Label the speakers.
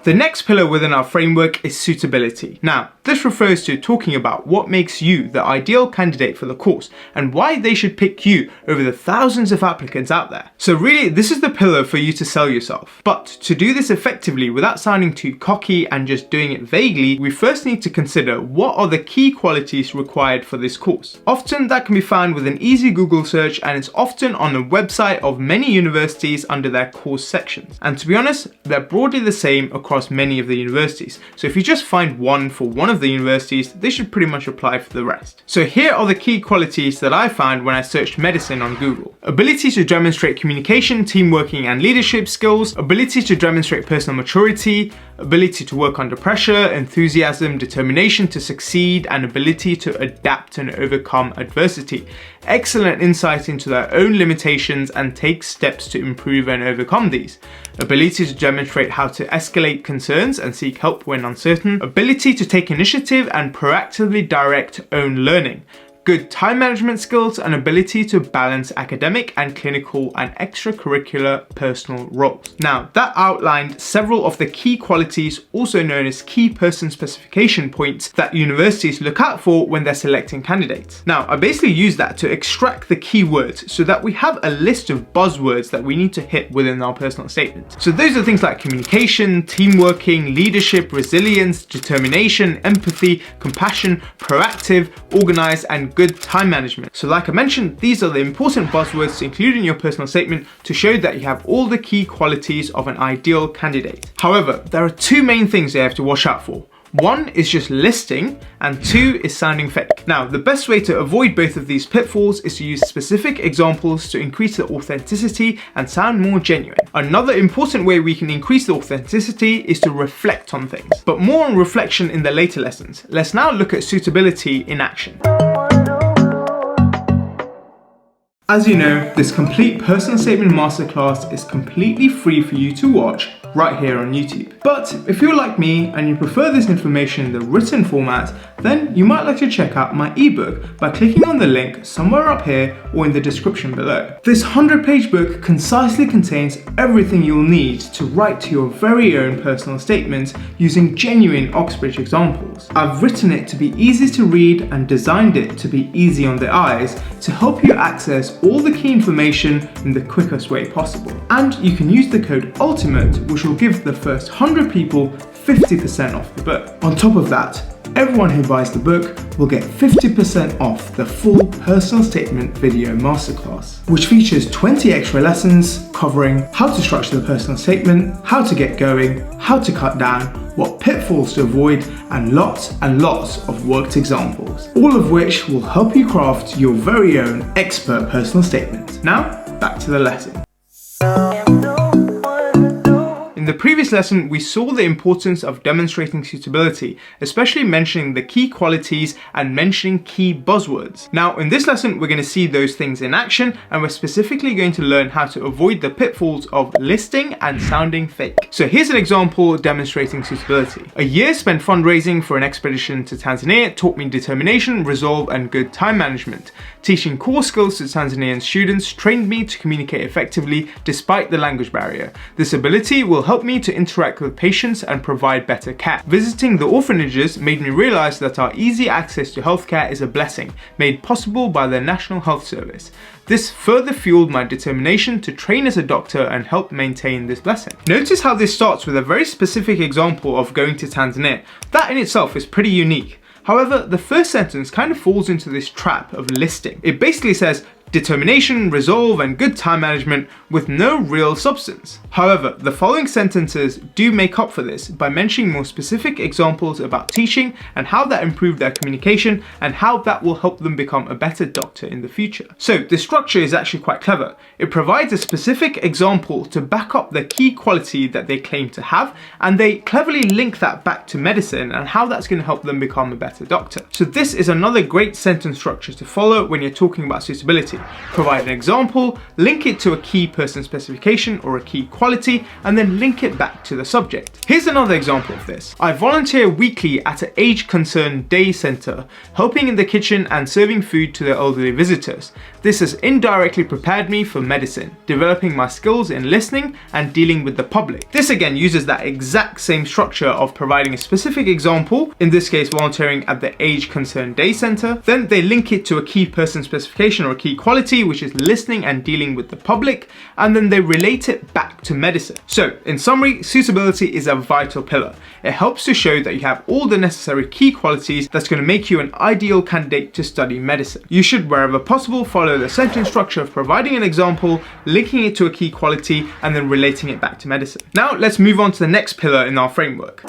Speaker 1: The next pillar within our framework is suitability. Now, this refers to talking about what makes you the ideal candidate for the course and why they should pick you over the thousands of applicants out there. So really, this is the pillar for you to sell yourself. But to do this effectively without sounding too cocky and just doing it vaguely, we first need to consider what are the key qualities required for this course. Often that can be found with an easy Google search, and it's often on the website of many universities under their course sections. And to be honest, they're broadly the same across many of the universities. So if you just find one for one of the universities, they should pretty much apply for the rest. So here are the key qualities that I found when I searched medicine on Google. Ability to demonstrate communication, teamworking and leadership skills, ability to demonstrate personal maturity, ability to work under pressure, enthusiasm, determination to succeed, and ability to adapt and overcome adversity. Excellent insight into their own limitations and take steps to improve and overcome these. Ability to demonstrate how to escalate concerns and seek help when uncertain. Ability to take initiative and proactively direct own learning. Good time management skills and ability to balance academic and clinical and extracurricular personal roles. Now, that outlined several of the key qualities, also known as key person specification points, that universities look out for when they're selecting candidates. Now, I basically use that to extract the keywords so that we have a list of buzzwords that we need to hit within our personal statement. So those are things like communication, teamworking, leadership, resilience, determination, empathy, compassion, proactive, organized, and good time management. So like I mentioned, these are the important buzzwords to include in your personal statement to show that you have all the key qualities of an ideal candidate. However, there are two main things you have to watch out for. One is just listing, and two is sounding fake. Now, the best way to avoid both of these pitfalls is to use specific examples to increase the authenticity and sound more genuine. Another important way we can increase the authenticity is to reflect on things, but more on reflection in the later lessons. Let's now look at suitability in action. As you know, this complete personal statement masterclass is completely free for you to watch right here on YouTube. But if you're like me and you prefer this information in the written format, then you might like to check out my ebook by clicking on the link somewhere up here or in the description below. This 100-page book concisely contains everything you'll need to write to your very own personal statement using genuine Oxbridge examples. I've written it to be easy to read and designed it to be easy on the eyes to help you access all the key information in the quickest way possible. And you can use the code ULTIMATE, which will give the first 100 people 50% off the book. On top of that, everyone who buys the book will get 50% off the full personal statement video masterclass, which features 20 extra lessons covering how to structure the personal statement, how to get going, how to cut down, what pitfalls to avoid, and lots of worked examples, all of which will help you craft your very own expert personal statement. Now, back to the lesson. In the previous lesson, we saw the importance of demonstrating suitability, especially mentioning the key qualities and mentioning key buzzwords. Now, in this lesson, we're going to see those things in action, and we're specifically going to learn how to avoid the pitfalls of listing and sounding fake. So here's an example demonstrating suitability. A year spent fundraising for an expedition to Tanzania taught me determination, resolve, and good time management. Teaching core skills to Tanzanian students trained me to communicate effectively despite the language barrier. This ability will help me to interact with patients and provide better care. Visiting the orphanages made me realize that our easy access to healthcare is a blessing, made possible by the National Health Service. This further fueled my determination to train as a doctor and help maintain this blessing. Notice how this starts with a very specific example of going to Tanzania. That in itself is pretty unique. However, the first sentence kind of falls into this trap of listing. It basically says, determination, resolve, and good time management with no real substance. However, the following sentences do make up for this by mentioning more specific examples about teaching and how that improved their communication and how that will help them become a better doctor in the future. So the structure is actually quite clever. It provides a specific example to back up the key quality that they claim to have, and they cleverly link that back to medicine and how that's going to help them become a better doctor. So this is another great sentence structure to follow when you're talking about suitability. Provide an example, link it to a key person specification or a key quality, and then link it back to the subject. Here's another example of this. I volunteer weekly at an age concerned day centre, helping in the kitchen and serving food to the elderly visitors. This has indirectly prepared me for medicine, developing my skills in listening and dealing with the public. This again uses that exact same structure of providing a specific example, in this case volunteering at the Age Concern Day Centre, then they link it to a key person specification or a key quality, which is listening and dealing with the public, and then they relate it back to medicine. So in summary, suitability is a vital pillar. It helps to show that you have all the necessary key qualities that's going to make you an ideal candidate to study medicine. You should, wherever possible, follow the sentence structure of providing an example, linking it to a key quality, and then relating it back to medicine. Now let's move on to the next pillar in our framework.